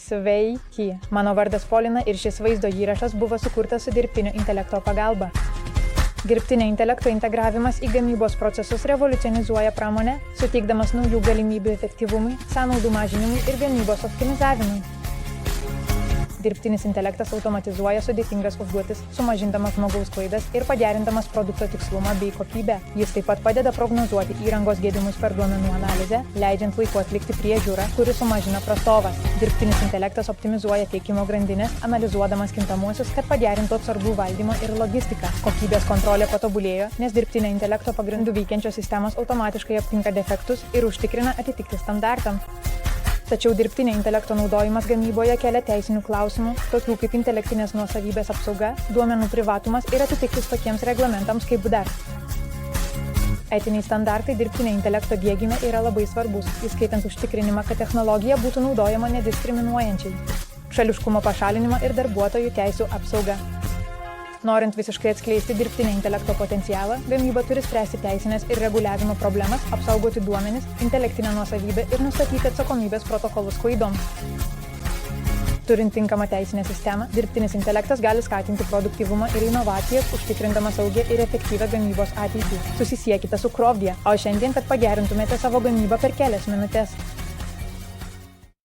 Sveiki, mano vardas Polina ir šis vaizdo įrašas buvo sukurtas su dirbtinio intelekto pagalba. Dirbtinio intelekto integravimas į gamybos procesus revoliucionizuoja pramonę, suteikdamas naujų galimybių efektyvumui, sąnaudų mažinimui ir gamybos optimizavimui. Dirbtinis intelektas automatizuoja sudėtingas užduotis, sumažindamas žmogaus klaidas ir pagerindamas produkto tikslumą bei kokybę. Jis taip pat padeda prognozuoti įrangos gedimus per duomenų analizę, leidžiant laiku atlikti priežiūrą, kuri sumažina prastovas. Dirbtinis intelektas optimizuoja tiekimo grandinės, analizuodamas kintamuosius, kad pagerintų atsargų valdymą ir logistiką. Kokybės kontrolė patobulėjo, nes dirbtinio intelekto pagrindų veikiančios sistemos automatiškai aptinka defektus ir užtikrina atitikti standartam. Tačiau dirbtinio intelekto naudojimas gamyboje kelia teisinių klausimų, tokių kaip intelektinės nuosavybės apsauga, duomenų privatumas ir atitiktis tokiems reglamentams kaip BDR. Etiniai standartai dirbtinio intelekto diegime yra labai svarbus, įskaitant užtikrinimą, kad technologija būtų naudojama nediskriminuojančiai, šališkumo pašalinimą ir darbuotojų teisių apsaugą. Norint visiškai atskleisti dirbtinio intelekto potencialą, gamyba turi spręsti teisinės ir reguliavimo problemas, apsaugoti duomenis, intelektinę nuosavybę ir nustatyti atsakomybės protokolus klaidoms. Turint tinkamą teisinę sistemą, dirbtinis intelektas gali skatinti produktyvumą ir inovacijas, užtikrindamas saugią ir efektyvią gamybos ateitį. Susisiekite su Krovdia, o šiandien, kad pagerintumėte savo gamybą per kelias minutes.